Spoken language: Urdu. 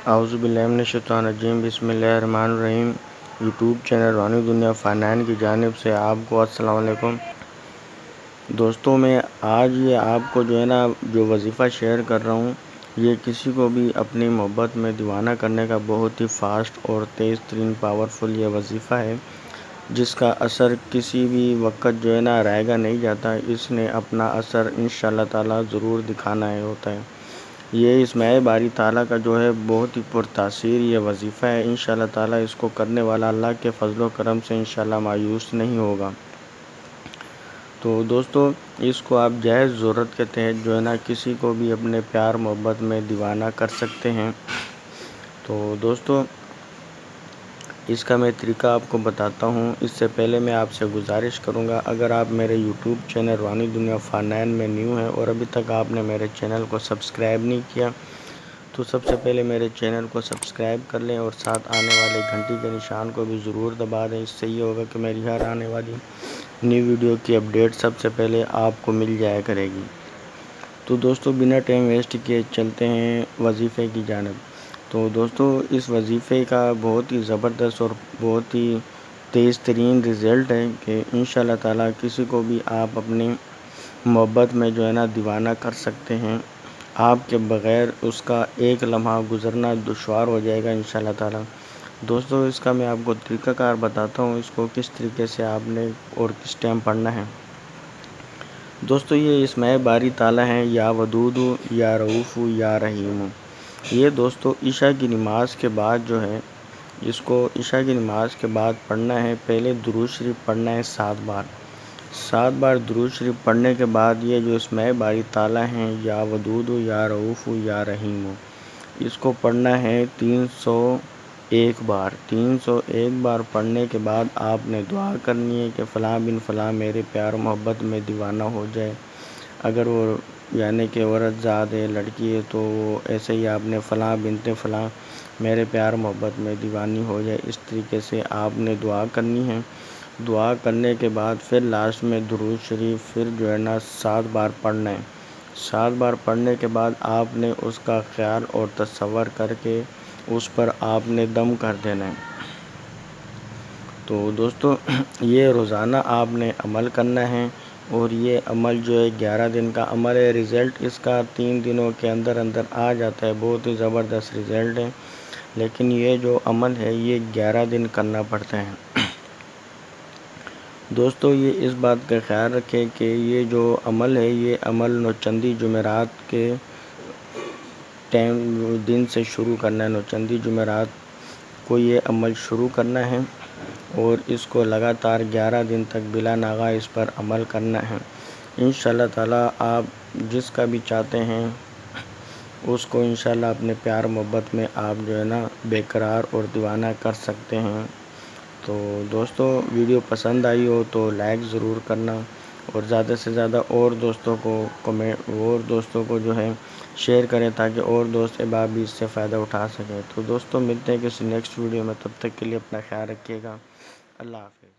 اعوذ باللہ من الشیطان الرجیم، بسم اللہ الرحمن الرحیم۔ یوٹیوب چینل روحانی دنیا فنان کی جانب سے آپ کو السلام علیکم۔ دوستوں، میں آج یہ آپ کو جو وظیفہ شیئر کر رہا ہوں، یہ کسی کو بھی اپنی محبت میں دیوانہ کرنے کا بہت ہی فاسٹ اور تیز ترین پاورفل یہ وظیفہ ہے، جس کا اثر کسی بھی وقت رہے گا نہیں جاتا۔ اس نے اپنا اثر انشاءاللہ تعالیٰ ضرور دکھانا ہوتا ہے۔ یہ اسماء باری تعالیٰ کا بہت ہی پرتاثیر یہ وظیفہ ہے۔ انشاءاللہ تعالیٰ اس کو کرنے والا اللہ کے فضل و کرم سے انشاءاللہ مایوس نہیں ہوگا۔ تو دوستو، اس کو آپ جائز ضرورت کے تحت کسی کو بھی اپنے پیار محبت میں دیوانہ کر سکتے ہیں۔ تو دوستو، اس کا میں طریقہ آپ کو بتاتا ہوں۔ اس سے پہلے میں آپ سے گزارش کروں گا، اگر آپ میرے یوٹیوب چینل روحانی دنیا فنان میں نیو ہیں اور ابھی تک آپ نے میرے چینل کو سبسکرائب نہیں کیا، تو سب سے پہلے میرے چینل کو سبسکرائب کر لیں اور ساتھ آنے والے گھنٹی کے نشان کو بھی ضرور دبا دیں۔ اس سے یہ ہوگا کہ میری ہر آنے والی نیو ویڈیو کی اپڈیٹ سب سے پہلے آپ کو مل جایا کرے گی۔ تو دوستو، بنا ٹائم ویسٹ کیے چلتے ہیں وظیفے کی جانب۔ تو دوستو، اس وظیفے کا بہت ہی زبردست اور بہت ہی تیز ترین رزلٹ ہے کہ انشاءاللہ تعالیٰ کسی کو بھی آپ اپنی محبت میں دیوانہ کر سکتے ہیں۔ آپ کے بغیر اس کا ایک لمحہ گزرنا دشوار ہو جائے گا انشاءاللہ تعالیٰ۔ دوستو، اس کا میں آپ کو طریقہ کار بتاتا ہوں، اس کو کس طریقے سے آپ نے اور کس ٹائم پڑھنا ہے۔ دوستو، یہ اسماء باری تعالیٰ ہیں، یا ودود، یا رؤوف، یا رحیم۔ یہ دوستو عشاء کی نماز کے بعد اس کو عشاء کی نماز کے بعد پڑھنا ہے۔ پہلے درود شریف پڑھنا ہے 7 بار۔ 7 بار درود شریف پڑھنے کے بعد یہ اسماء باری تعالیٰ ہیں، یا ودود، یا رؤوف، یا رحیم، اس کو پڑھنا ہے 301 بار۔ 301 بار پڑھنے کے بعد آپ نے دعا کرنی ہے کہ فلاں بن فلاں میرے پیار محبت میں دیوانہ ہو جائے۔ اگر وہ کہ عورت ذات ہے، لڑکی ہے، تو ایسے ہی آپ نے فلاں بنت فلاں میرے پیار محبت میں دیوانی ہو جائے، اس طریقے سے آپ نے دعا کرنی ہے۔ دعا کرنے کے بعد پھر لاسٹ میں درود شریف پھر 7 بار پڑھنا ہے۔ 7 بار پڑھنے کے بعد آپ نے اس کا خیال اور تصور کر کے اس پر آپ نے دم کر دینا ہے۔ تو دوستو، یہ روزانہ آپ نے عمل کرنا ہے، اور یہ عمل 11 دن کا عمل ہے۔ رزلٹ اس کا 3 دنوں کے اندر آ جاتا ہے۔ بہت ہی زبردست رزلٹ ہے، لیکن یہ جو عمل ہے یہ 11 دن کرنا پڑتا ہے۔ دوستو، یہ اس بات کا خیال رکھیں کہ یہ جو عمل ہے یہ عمل نوچندی جمعرات کے دن سے شروع کرنا ہے۔ نوچندی جمعرات کو یہ عمل شروع کرنا ہے، اور اس کو لگاتار 11 دن تک بلا ناغہ اس پر عمل کرنا ہے۔ انشاءاللہ تعالیٰ آپ جس کا بھی چاہتے ہیں اس کو انشاءاللہ اپنے پیار محبت میں آپ بے قرار اور دیوانہ کر سکتے ہیں۔ تو دوستو، ویڈیو پسند آئی ہو تو لائک ضرور کرنا، اور زیادہ سے زیادہ اور دوستوں کو شیئر کریں تاکہ اور دوست احباب بھی اس سے فائدہ اٹھا سکیں۔ تو دوستو، ملتے ہیں کسی نیکسٹ ویڈیو میں، تب تک کے لیے اپنا خیال رکھیے گا۔ اللہ حافظ۔